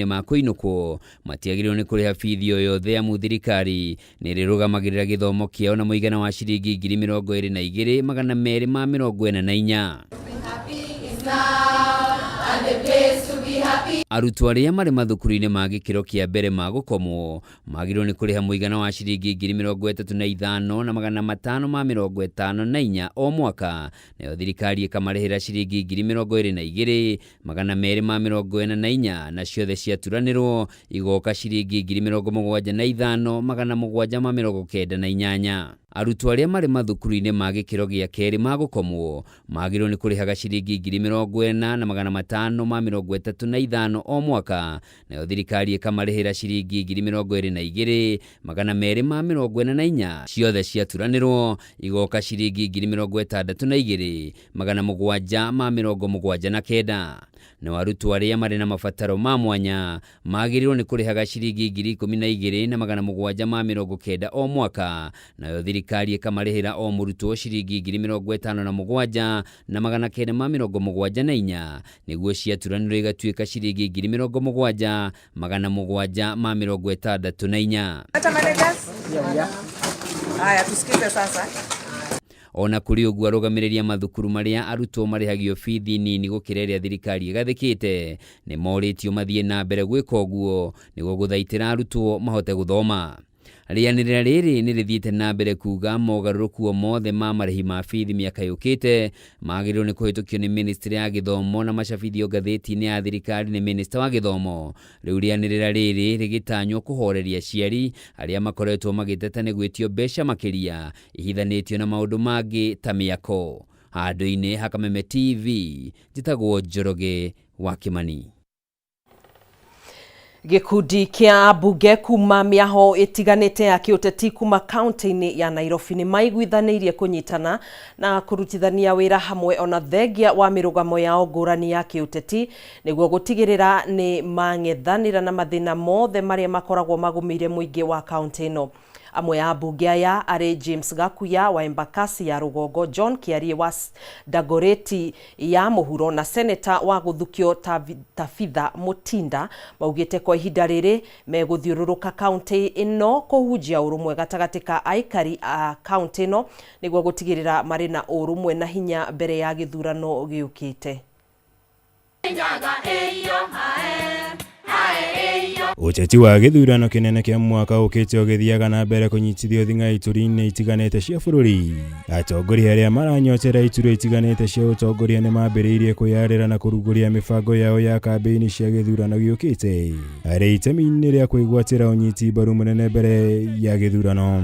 ma kuinukwo matiagirwo ni kuriha bithi yothe ya thirikari ni rirugamagirira githomo kiao na muigana wa ciringi 22,244. Arutwo aria mari mathukuru-ini ma gikiro kia mbere ma gukomwo magirwo ni kuriha muigana wa ciringi 35,554 o mwaka, nayo thirikari ikamarihira ciringi 22,244 na ciothe ciaturanirwo igoka ciringi 75,798. Arutwo aria mari mathukuru-ini ma gikiro gia keri ma gukomwo magirwo ni kurihaga ciringi 40,535 o mwaka, nayo thirikari ikamarihira ciringi 22,244 ciothe ciaturanirwo igoka ciringi 62,779. Na arutwo aria mari na mabataro ma mwanya magirirwo ni kurihaga ciringi 12,790 o mwaka, nayo thirikari ikamarihira o murutwo ciringi 57,974 niguo ciaturanirwo igatuika ciringi 70,764. Hata managers? Haya, tusikize sasa. Ona kuri uguo arugamireria mathukuru maria arutwo marihagio bithi nini gukira iria thirikari igathikite ni moritio mathie na mbere gwika uguo niguo guthaitira arutwo mahote guthoma. Rianirira riri ni rithiite na mbere kuga mogaruruku mothe ma marihi ma bithi miaka yukite magirwo ni kuhitukio ni ministry ya githomo na macabithio gatheti-ini ya thirikari ni minister wa githomo. Riu rianirira riri rigitanywo kuhoreria ciari aria makoretwo magiteta ni gwitio besha makiria ihithanitio na maundu mangi ta miako. Handu-ini ha Kameme TV njitagwo Njoroge wa Kimani. Gikundi kia bunge kuma miaho itiganite ya kiuteti kuma kaunti-ini ya Nairobi ni maiguithanirie kunyitana na kurutithania wira hamwe ona thegia wa mirugamo yao ngurani ya kiuteti niguo gutigirira ni mang'ethanira na mathina mothe maria makoragwo magumire muingi wa kaunti ino. Amwe ya bunge aya ari James Gakuya wa Embakasi ya Rugongo, John Kiarie wa Dagoretti ya Muhuro na Senator wa Guthukio Tafitha Mutinda maugite kwa ihinda riri meguthiururuka kaunti ino kuhunjia urumwe gatagati ka aikari a kaunti ino niguo gutigirira mari na urumwe na hinya mbere ya githurano giukite. Uteti wa githurano kinene kia mwaka ukite ogithiaga na mbere kunyitithio thinga ituri-ini itiganite cia bururi. Atongoria aria maranyotera ituri itiganite cia utongoria ni mambiriirie kuyarira na kuruguria mibango yao ya kampeini cia githurano giukite ari itemi-ini ria kuigwatira unyiti mbaru munene mbere ya githurano.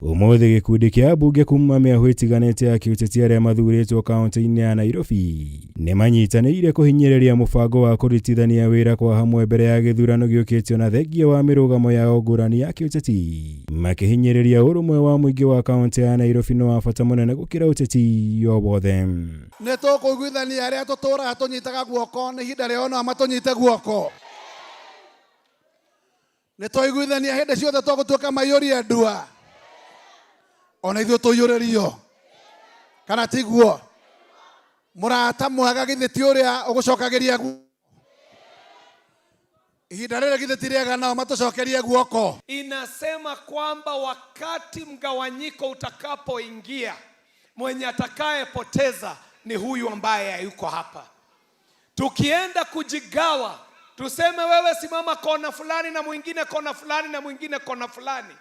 Umuthi gikundi kia bunge kuma miahu itiganite ya kiuteti aria mathuritwo kaunti-ini ya Nairobi ni manyitanire kuhinyiriria mubango wa kurutithania wira kwa hamwe mbere ya githurano giukitio na thegia wa mirugamo yao ngurani ya kiuteti makihinyiriria urumwe wa muingi wa kaunti ya Nairobi no wa bata munene gukira uteti yo bothe. Ni tukuiguithania aria tutura tunyitaga guoko ni hinda rio no matunyite guoko. Ni tuiguithania hindi ciothe tugutuika mayuria ndua. Ona ithuĩ tũiyũrĩrio kana tiguo murata mwaga githeti uria ugucokagiria ihinda rĩrĩ githeti rĩega nao matucokerie guoko. Inasema kwamba wakati mgawanyiko utakapoingia mwenye atakayepoteza ni huyu ambaye hayuko hapa. Tukienda kujigawa tuseme wewe simama kona fulani na mwingine kona fulani na mwingine kona fulani,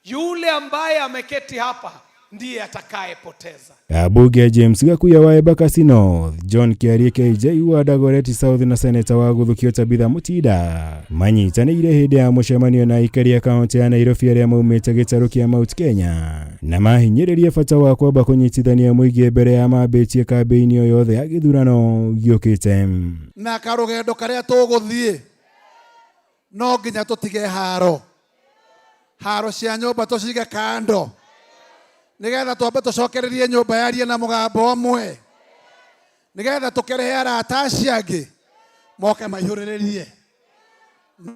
yule ambaye ameketi hapa ndiye atakayepoteza. Bunge James Gakuya wa Embakasi North, John Kiarie KJ wa Dagoretti South na Senator wa Guthukio Tabitha Mutinda manyitanire hindi ya mucemanio na aikari ya kaunti ya Nairobi aria maumite gitaru kia Mount Kenya na mahinyiririe bata wa kwamba kunyitithania muingi mbere ya mambitie kampeini yo yothe ya githurano giukite. Na karugendo karia tuguthie no nginya tutige haro cia nyumba tucige kando nigetha twambe tucokererie nyumba yarie na mugambo umwe nigetha tukerehe arata acio angi moke maihuriririe.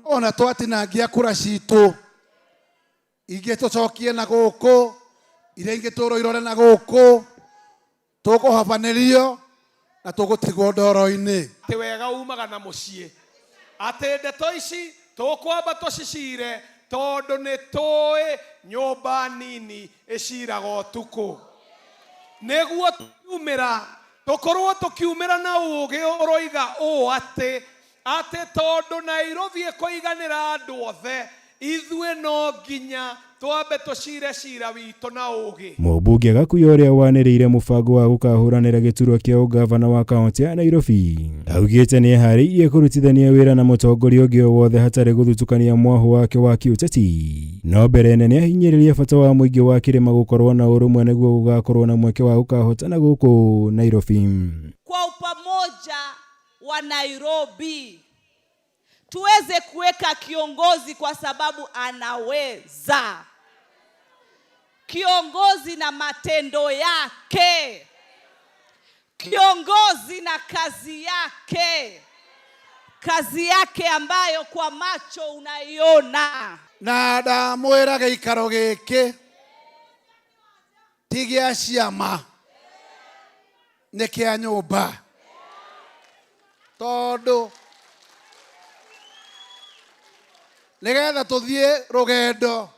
Ona twatinangia kura citu ingi tucokie na guku iria ingi turo irore na guku tukuhobanirio na tugutigwo ndoro-ini ati wega umaga na muciĩ ati ndeto ici tukwamba tucicire tondu ni tũĩ nyũmba nini ĩciraga ũtukũ nĩguo tukorwo tukiumĩra na ũũgĩ ũroiga ũũ atĩ tondu Nairobi ĩkũiganĩra andũ othe ithuĩ no nginya twambe tucire cira witũ na ũũgĩ. Mũmbunge Gakuyu ũrĩa wanĩrĩire mũbango wa gũkahũranĩra gĩturwa kĩa ũgavana wa kaunti ya Nairobi augĩte nĩ eharĩirie kũrutithania wĩra na mũtongoria ũngĩ o wothe hatarĩ gũthutũkania mwahu wake wa kĩũteti. No mbere nene ahinyĩrĩria bata wa mũingĩ wa kĩrĩma gũkorwo na ũrũmwe nĩguo gũgakorwo na mweke wa gũkahotana gũkũ Nairobi. Kwa upamoja wa Nairobi tuweze kuweka kiongozi kwa sababu anaweza. Kiongozi na matendo yake. Kiongozi na kazi yake. Kazi yake ambayo kwa macho unaiona. Na ndamwĩra gĩikaro gĩkĩ ti gĩa ciama nĩ kĩa nyũmba tondũ nĩgetha tũthiĩ rũgendo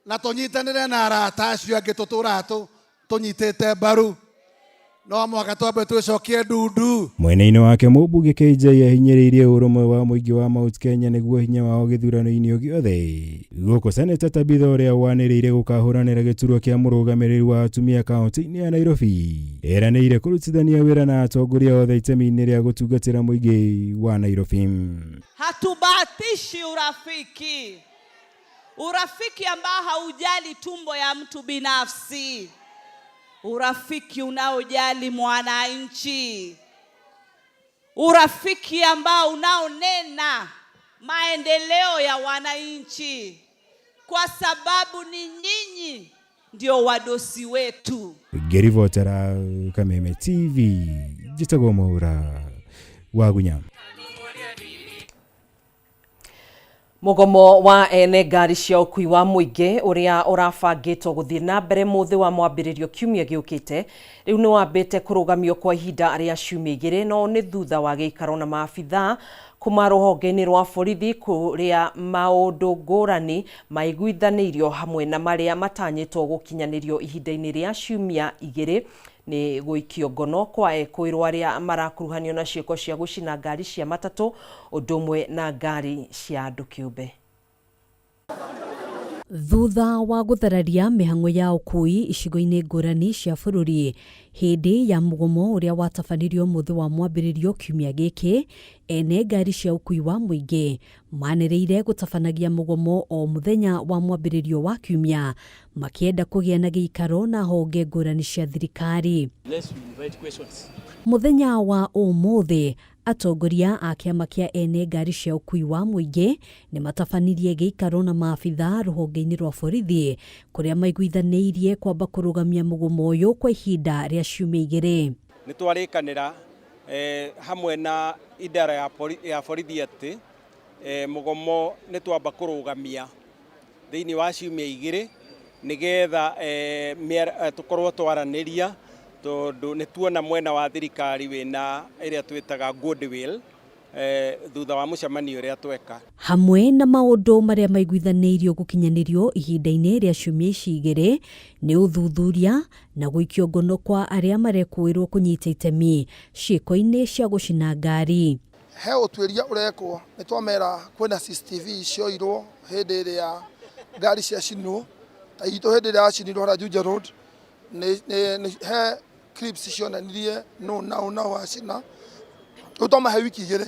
na tũnyitanĩre na arata acio angĩ tũtũũraga tũnyitĩte mbaru no mwaka twambe twĩcokie ndundu. Mwena-inĩ wake mũmbunge KJ ahinyĩrĩirie ũrũmwe wa mũingĩ wa Mount Kenya nĩguo hinya wao gĩthurano-inĩ o gĩothe. Gũkũ Seneta Tabitha ũrĩa wanĩrĩire gũkahũranĩra gĩturwa kĩa mũrũgamĩrĩri wa atumia kaunti-inĩ ya Nairobi eranĩire kũrutithania wĩra na atongoria othe itemi-inĩ rĩa gũtungatĩra mũingĩ wa Nairobi. Hatubahatishi urafiki ambao haujali tumbo ya mtu binafsi. Urafiki unaojali mwananchi. Urafiki ambao unaonena maendeleo ya wananchi. Kwa sababu ni nyinyi ndio wadosi wetu. Gerivotera Kameme TV Jitagwo Mwaura Wagunya. Mugomo wa ene ngari cia ũkui wa mũingĩ ũrĩa ũrabangĩtwo gũthiĩ na mbere mũthĩ wa mwambĩrĩrio kiumia gĩũkĩte rĩu nĩ wambĩte kũrũgamio kwa ihinda rĩa ciumia igĩrĩ no nĩ thutha wa gĩikaro na maabithaa kuma rũhonge-inĩ rwa borithi kũrĩa maũndũ ngũrani maiguithanĩirio hamwe na marĩa matanyĩtwo gũkinyanĩrio ihinda-inĩ rĩa ciumia igĩrĩ nĩ gũikio ngono kwa ekũĩrwo arĩa marakuruhanio na ciĩko cia gũcina ngari cia matatũ ũndũ ũmwe na ngari cia andũ kĩũmbe. Thutha wa gũthararia mĩhang'o ya ũkui icigo-inĩ ngũrani cia bũrũri hĩndĩ ya mũgomo ũrĩa watabanirio mũthĩ wa mwambĩrĩrio kiumia gĩkĩ, ene ngari cia ũkui wa mũingĩ manĩrĩire gũtabanagia mũgomo o mũthenya wa mwambĩrĩrio wa kiumia makĩenda kũgĩa na gĩikaro na honge ngũrani cia thirikari. Mũthenya wa ũmũthĩ atongoria a kĩama kĩa ene ngari cia ũkui wa mũingĩ nĩ matabanirie gĩikaro na maabithaa rũhonge-inĩ rwa borithi kũrĩa maiguithanĩirie kwamba kũrũgamia mũgomo ũyũ kwa ihinda rĩa ciumia igĩrĩ. Nĩ twarĩkanĩra hamwe na idara ya borithi atĩ mũgomo nĩ twamba kũrũgamia thĩinĩ wa ciumia igĩrĩ nĩgetha tũkorwo twaranĩria tondũ nĩ tuona mwena wa thirikari wĩna ĩrĩa twĩtaga goodwill thutha wa mũcemanio ũrĩa tweka. Hamwe na maũndũ marĩa maiguithanĩirio gũkinyanĩrio ihinda-inĩ rĩa ciumia ici igĩrĩ nĩ ũthuthuria na gũikio ngono kwa arĩa marekũĩrwo kũnyita itemi ciĩko-inĩ cia gũcina ngari. He ũtuĩria ũrekwo nĩ twamera kwĩna CCTV cioirwo hĩndĩ ĩrĩa ngari ciacinwo ta itũ hĩndĩ ĩrĩa yacinirwo harĩa Juja Road he clips cionanirie no wacina tũtomahe wiki igĩrĩ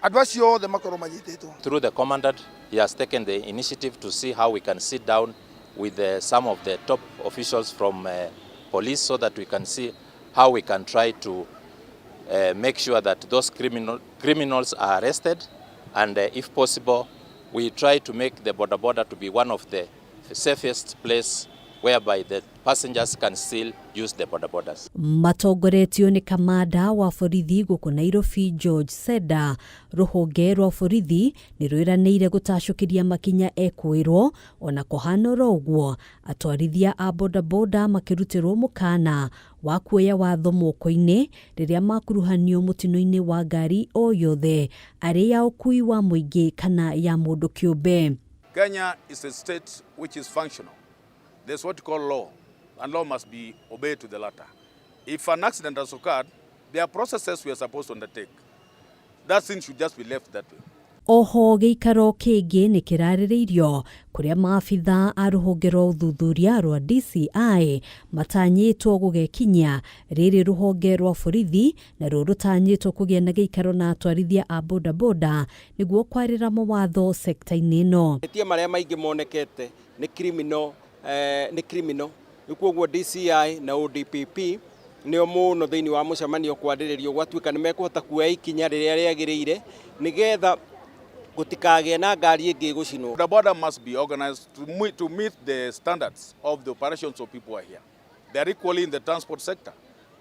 andũ acio othe makorwo manyitĩtwo. Through the commandant, he has taken the initiative to see how we can sit down with some of the top officials from police so that we can see how we can try to make sure that those criminals are arrested and if possible we try to make the border to be one of the safest place whereby the passengers can still use the bodabodas. Matongoretio ni kamanda wa borithi guku Nairobi George Seda. Ruhonge rwa borithi ni rwiraniire gutacukiria makinya ekwirwo ona kuhanora uguo atwarithia a bodaboda makirutirwo mukana wa kuoya watho moko-ini riria makuruhanio mutino-ini wa ngari o yothe ari ya ukui wa muingi kana ya mundu kiumbe. Kenya is a state which is functional. There's what you call law, and law must be obeyed to the letter. If an accident has occurred, there are processes we are supposed to undertake. That thing should just be left that way. Oho giikaro kingi ni kiraririirio kuria maabitha a ruhonge rwa uthuthuria rwa DCI matanyitwo gugekinya riri ruhonge rwa borithi na rutanyitwo kugia na giikaro na atwarithia a bodaboda niguo kwarira mawatho sekta-ini ino. Etia maria maingi monekete ni criminal nikuo DCI na ODPP nio muno thiini wa mucemanio kwariririo gwatuika ni mekuhota kuoya ikinya riria riagiriire nigetha gutikage na ngari ingi gucinwo. The border must be organized to meet the standards of the operations of people are here. They are equally in the transport sector,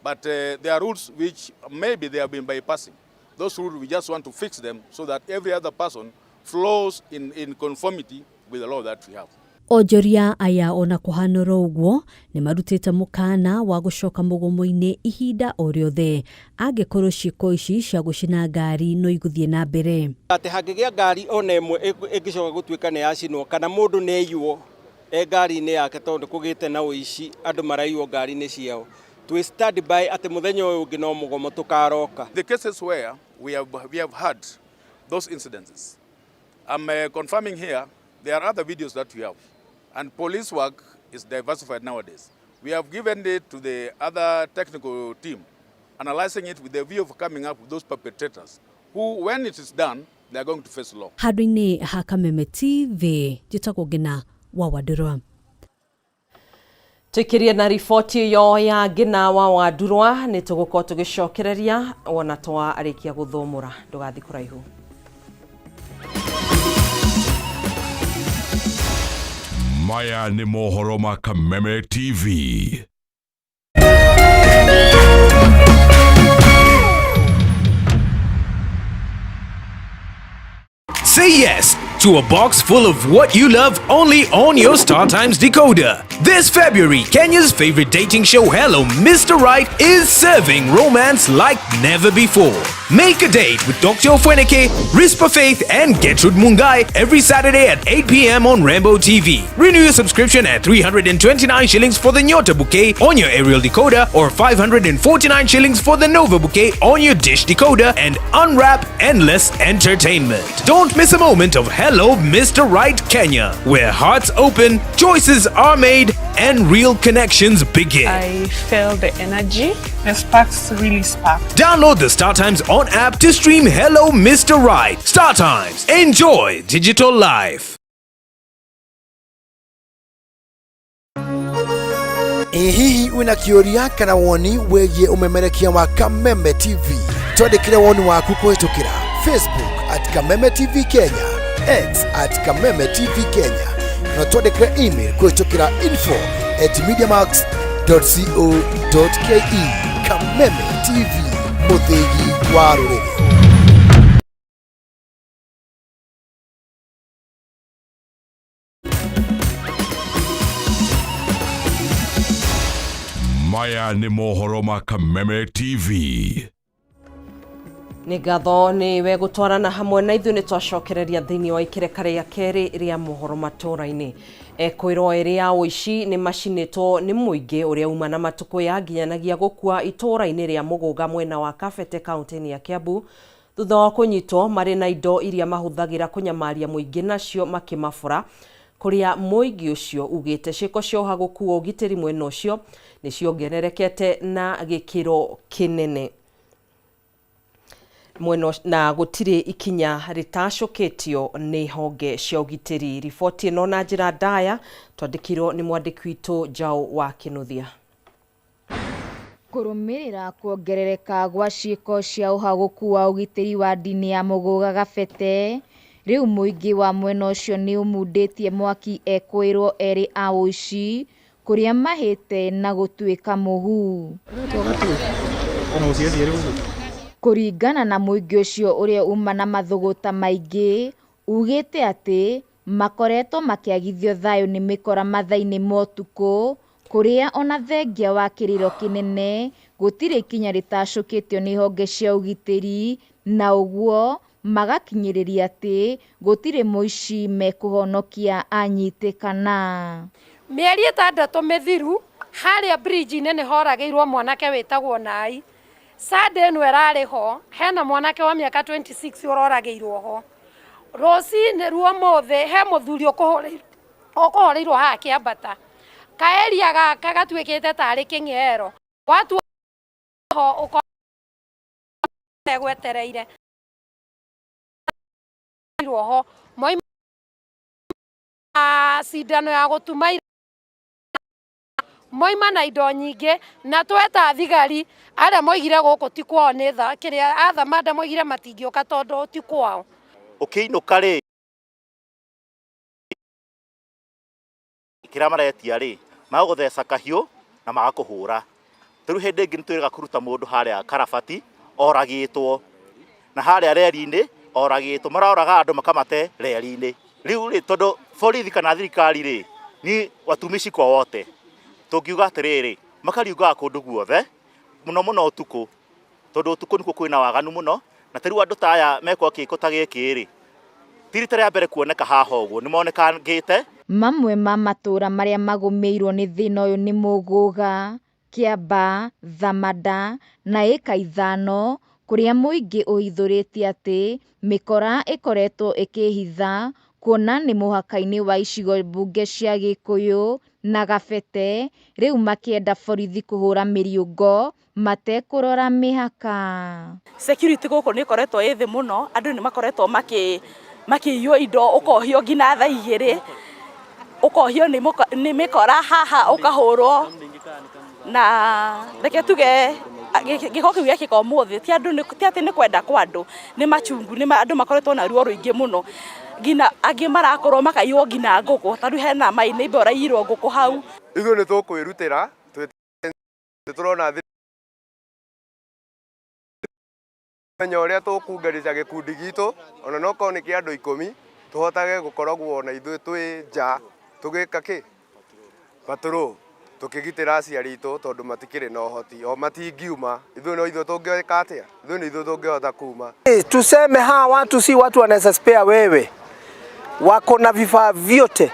but there are rules which maybe they have been bypassing. Those rules we just want to fix them so that every other person flows in conformity with the law that we have. Ojoria aya ona kuhanora uguo ni marutite mukana wa gucoka mugomo-ini ihinda o riothe angikorwo ciiko ici cia gucina ngari no iguthie na mbere. Ati hangigia ngari ona imwe ingicoka gutuika ni yacinwo kana mundu ni aiywo ngari-ini yake tondu kugite na uici andu maraiywo ngari-ini ciao. To stand by ati muthenya uyu ungi no mugomo tukaroka. The cases where we have had those incidences, I'm confirming here there are other videos that we have. And police work is diversified nowadays. We have given it to the other technical team, analyzing it with the view of coming up with those perpetrators, who, when it is done, they are going to face law. Hadwini Hakameme TV, Jitako Gina, Wawadurwa. Tukiria na riboti yo ya Gina wa Wadurwa ni tugukorwo tugicokereria wona twa arikia guthomora ndugathi kuraihu. Maya ni mohoro ma Kameme TV. Say yes to a box full of what you love only on your StarTimes decoder. This February, Kenya's favorite dating show Hello Mr. Right is serving romance like never before. Make a date with Dr. Ofweneke, Rispa Faith and Gertrude Mungai every Saturday at 8 p.m. on Rainbow TV. Renew your subscription at 329 shillings for the Nyota bouquet on your aerial decoder or 549 shillings for the Nova bouquet on your dish decoder and unwrap endless entertainment. Don't miss a moment of Hello Mr. Right Kenya, where hearts open, choices are made, and real connections begin. I felt the energy. The sparks really sparked. Download the StarTimes On app to stream Hello Mr. Right. StarTimes. Enjoy digital life. Hihi una kioria kana woni wegie umemerekia wa Kameme TV. Twandikire woni waku kuhitukira Facebook @Kameme TV Kenya, X @Kameme TV Kenya. Na twandikire email kuhitukira info@mediamax.co.ke. Kameme TV, muthigi wa ruriri. Maya ni mohoro ma Kameme TV. Ni ngatho ni we gutwarana hamwe na ithu ni twacokereria thiini wa ikereka ria keri ria mohoro matura-ini. Ekwirwo eri ya uici ni macinitwo ni muingi uria uma na matuku ya nginyanagia gukua itura-ini ria Muguga mwena wa Kabete kaunti ya Kiambu thutha wa kunyitwo mari na indo iria mahuthagira kunyamaria muingi nacio makimabura kuria muingi ucio ugite ciko cio hagukuo ugitiri mwena ucio ni ciongererekete na gikiro kinene mweno na gutiri ikinya ritacukitio ni honge cia ugitiri. Riboti ino na njira ndaya twandikirwo ni mwandiki witu Njau wa Kinuthia. Kurumirira kuongerereka gwa ciiko cia uhaguku wa ugitiri wa ndini ya Muguga Kabete, riu muingi wa mwena ucio ni umuditie mwaki ekwirwo eri a uici kuria mahite na gutuika muhu. Kuringana na muingi ucio uria uma na mathuguta maingi ugite ati makoretwo makiagithio thayo ni mikora mathaini motuko kuria ona thengia wa kiriro kinene gutire ikinya ritacukitio ni honge cia ugitiri na uguo magakinyiriria ati gutire muici mekuhonokia anyitikana. Mieri 6 mithiru haria bridge nene horageirwo mwanake witagwo Nai. Sade no erare ho hena mwanake wa miaka 26 ororageirwo ho. Rosi ne ruo mothe he muthuri okohoreirwo ha kiambata. Kaeria gaka gatwikite tari kingero. Watu ho uko negwetereire. Ho moi sindano ya gutuma moima na indo nyingi na tweta thigari aria moigire guku ti kwao ni tha kiria atha manda moigire matingioka tondu ti kwao. Ukiinuka ri kira maretia ri magutheca kahiu na magakuhura. Riu hindi ingi nitwiraga kuruta mundu haria Karabati oragitwo na haria reri-ini oragitwo maroraga andu makamate reri-ini. Riu ri tondu borithi kana thirikari ri ni watumishi kwa wote tungiuga atiriri makariuga kundu guothe muno muno utuku tondu utuku nikuo kwina waganu muno na tariu andu ta aya mekwa kiko ta giki ri tirita ria mbere kuoneka haha uguo nimonekangite. Mamwe ma matura maria magumeirwo ni thina uyu ni Muguga, Kiamba, Thamada na eka 5 kuria muingi uhithuritie ati mikora ikoretwo ikihitha kuona ni muhaka-ini wa icigo mbunge cia Gikuyu na Gabete riu makienda borithi kuhura miriungo matekurora mihaka. Security guku ni koretwo ithi muno, andu ni makoretwo makiyo indo ukohio ngina tha 2 ukohio ni mikora haha ukahurwo na reke tuge giko kiu giki ko muthi ti andu ti ati ni kwenda kwa andu ni machungu ni andu makoretwo na ruo ruingi muno ngina angi marakorwo makaiyo ngina nguku tondu hena mai ni mbora irwo nguku hau. Ithuĩ nĩ tũkwĩrutĩra tũrona menya ũrĩa tũkungarica gĩkundi gitũ ona no korwo nĩ kĩa andũ 10 tũhotage gũkoragwo ona ithuĩ twĩ nja tũgĩka kĩ patrol tukigitira aciari itu tondu matikire na uhoti o matingiuma ithuĩ no ithuĩ tũngĩka atia ithuĩ nĩ ithuĩ tũngĩhota kuma. Tuseme hawa watu si watu wanaweza spare wewe, wako na vifaa vyote.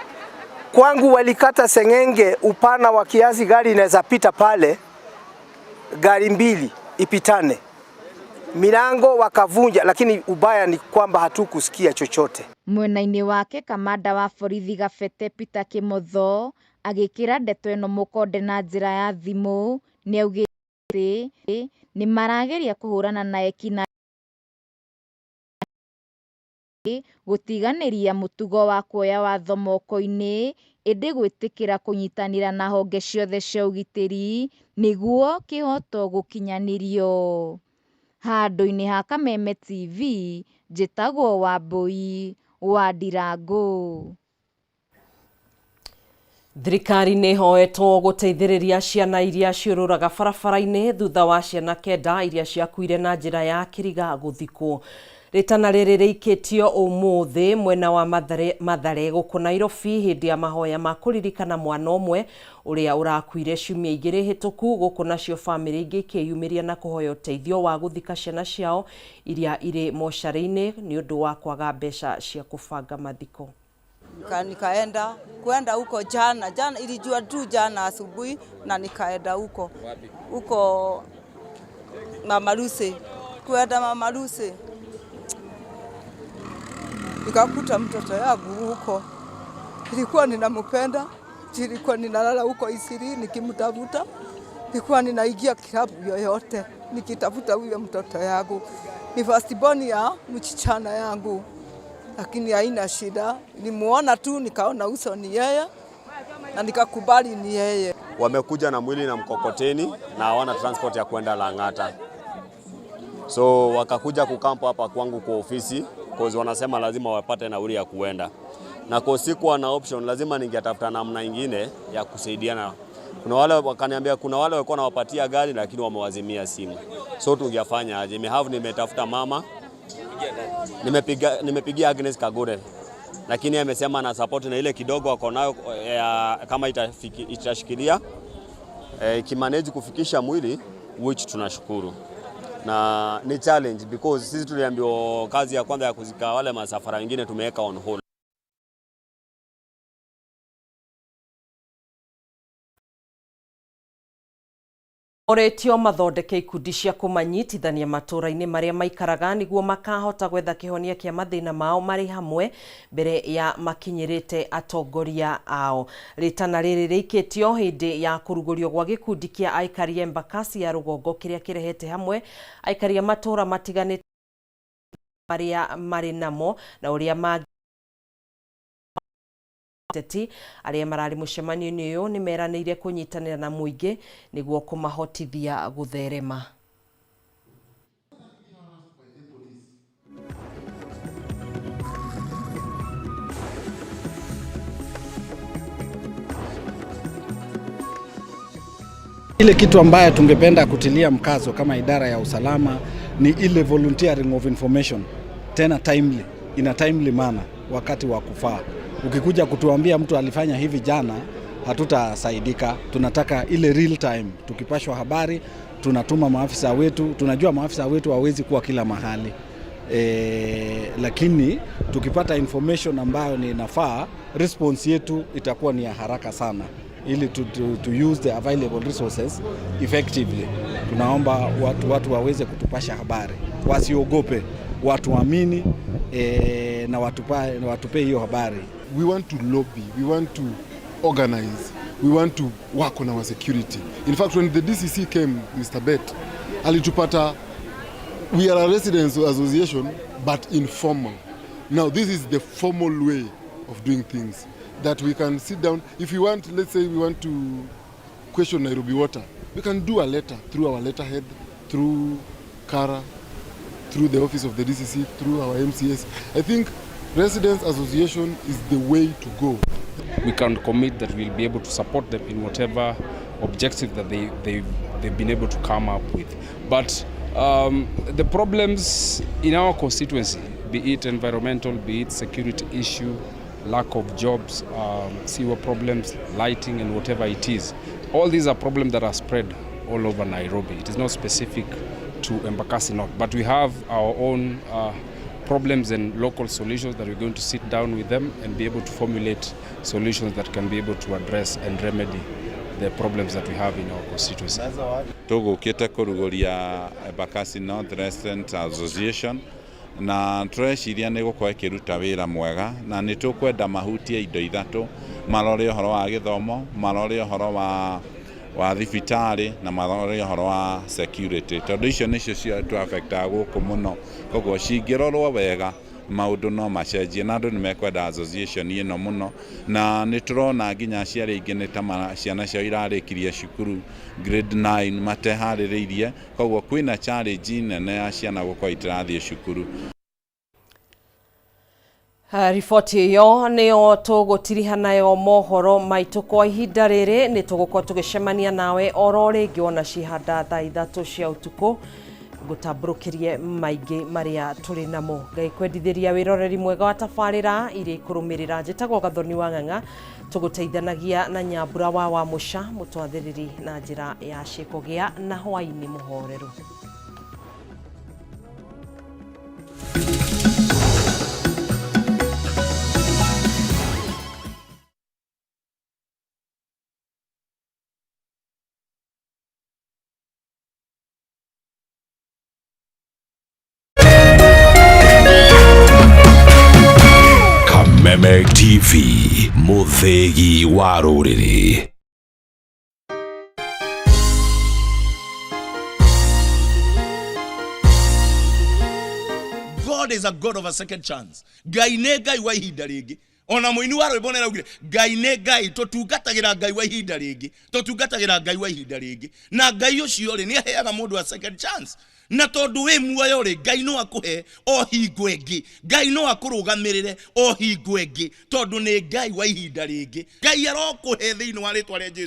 Kwangu walikata sengenge upana wa kiasi gari inaweza pita pale, gari 2 ipitane, milango wakavunja, lakini ubaya ni kwamba hatukusikia chochote. Mwena-ini wake kamanda wa borithi Gabete Peter Kimotho agikira ndeto ino mukonde na njira ya thimu ni augite ni marageria kuhurana na ekina gutiganiria mutugo wa kuoya watho moko-ini indi gwitikira kunyitanira na honge ciothe cia ugitiri niguo kihoto gukinyanirio. Handu-ini ha Kameme TV njitagwo Wambui wa Ndirangu. Thirikari nĩ hoetwo gũteithĩrĩria ciana iria ciũrũraga barabara-inĩ thutha wa ciana 9 iria ciakuire na njĩra ya kĩriga gũthikwo. Rĩtana rĩrĩ rĩikĩtio ũmũthĩ mwena wa Mathare gũkũ Nairobi hĩndĩ ya mahoya ma kũririkana mwana ũmwe ũrĩa ũrakuire ciumia 2 hĩtũku, gũkũ nacio bamĩrĩ ingĩ ikĩyumĩria na kũhoya ũteithio wa gũthika ciana ciao iria irĩ mocarĩ-inĩ nĩ ũndũ wa kwaga mbeca cia kũbanga mathiko. Nikaenda huko jana ilijua tu jana asubuhi na nikaenda huko Mama Lucy, kuenda Mama Lucy nikakuta mtoto yangu huko. Nilikuwa ninampenda, nilikuwa ninalala huko Isiri nikimtafuta, nilikuwa ninaingia klabu yoyote nikitafuta huyo mtoto yangu. Ni firstborn ya mchichana yangu, lakini haina shida. Nimuona tu nikaona uso ni yeye na nikakubali ni yeye. Wamekuja na mwili na mkokoteni na hawana transport ya kwenda Lang'ata, so wakakuja kukampo hapa kwangu kwa ofisi cause wanasema lazima wapate nauli ya kuenda. na kwa sikuwa na option, lazima ningetafuta namna nyingine ya kusaidiana. Kuna wale wakaniambia, kuna wale walikuwa nawapatia gari lakini wamewazimia simu, so tungefanya aje? Nimetafuta mama, nimepigia Agnes Kagure, lakini amesema na support na ile kidogo wako nayo kama itashikilia kimanage kufikisha mwili, which tunashukuru. Na ni challenge because sisi tuliambiwa kazi ya kwanza ya kuzika wale masafara wengine tumeweka on hold. Oretio mathondeke ikundi cia kumanyitithania matura-ini maria maikaraga niguo makahota gwetha kihonia kia mathina mao mari hamwe mbere ya makinyirite atongoria ao. Ritana riri rikitio hindi ya kurugurio gwa gikundi kia aikari Embakasi ya Rugongo kiria kirehete hamwe aikari matura matiganite maria mari namo na uria teti aria marari mucemanio-ini uyu ni meranĩire kunyitanĩra na muingi niguo kumahotithia gutherema. Ile kitu ambayo tungependa kutilia mkazo kama idara ya usalama ni ile volunteering of information, tena timely, ina timely manner, wakati wa kufaa. Ukikuja kutuambia mtu alifanya hivi jana, hatutasaidika. Tunataka ile real time, tukipashwa habari tunatuma maafisa wetu. Tunajua maafisa wetu hawezi kuwa kila mahali, lakini tukipata information ambayo ni inafaa, response yetu itakuwa ni ya haraka sana, ili to use the available resources effectively. Tunaomba watu waweze kutupasha habari, wasiogope, watu waamini na watupe hiyo habari. We want to lobby, we want to organize, we want to work on our security. In fact, when the DCC came, Mr. Bet, alitupata, we are a residents association but informal. Now this is the formal way of doing things, that we can sit down. If you want, let's say we want to question Nairobi Water, we can do a letter through our letterhead, through Kara, through the office of the DCC, through our MCS. I think Residents Association is the way to go. We can commit that we'll be able to support them in whatever objective that they've been able to come up with. But the problems in our constituency, be it environmental, be it security issue, lack of jobs, sewer problems, lighting and whatever it is, all these are problems that are spread all over Nairobi. It is not specific to Embakasi North, but we have our own problems and local solutions that we're going to sit down with them and be able to formulate solutions that can be able to address and remedy the problems that we have in our constituency. Tugukite kuruguria Embakasi North Resident Association na tureciria ni gukwa ikiruta wira mwega na ni tukwenda mahutie indo ithatu, marore uhoro wa githomo, marore uhoro wa thibitari na marore uhoro wa security. Tondu icio nicio cia tu affecta guku muno, koguo cingirorwo wega maundu no macenjie na andu nimekwenda association ino muno, na niturona nginya ciari ingi ni ta ciana cio irarikirie cukuru grade 9 matehaririirie, koguo kwina challenge nene ya ciana gukwa itirathie cukuru. Riboti iyo niyo tugutiriha nayo mohoro maitu kwa ihinda riri. Ni tugukorwo tugicemania nawe oro ringi ona cihanda thaa 3 cia utuku gutamburukirie maingi maria turi namo. Ngai kwendithiria wiroreri mwega wa tabarira iri kurumirira. Njitagwo Gathoni wa Ng'ang'a, tuguteithanagia na Nyambura wa Musha, mutwathiriri na njira ya cikugia na hwaini muhoreru. Kameme TV, muthegi wa ruriri. God is a God of a second chance. Ngai ne Ngai wa ihinda ringi. Ona muini wa rwimbo ne raugire Ngai ne Ngai tutungatagira Ngai wa ihinda ringi. Tutungatagira Ngai wa ihinda ringi. Na Ngai ucio ri ni aheaga mundu a second chance. na tondu we muoyo ri Ngai no akuhe o hingo ingi Ngai no akurugamirire o hingo ingi tondu ni Ngai wa ihinda ringi Ngai arokuhe thiini wa ritwa ria Jesu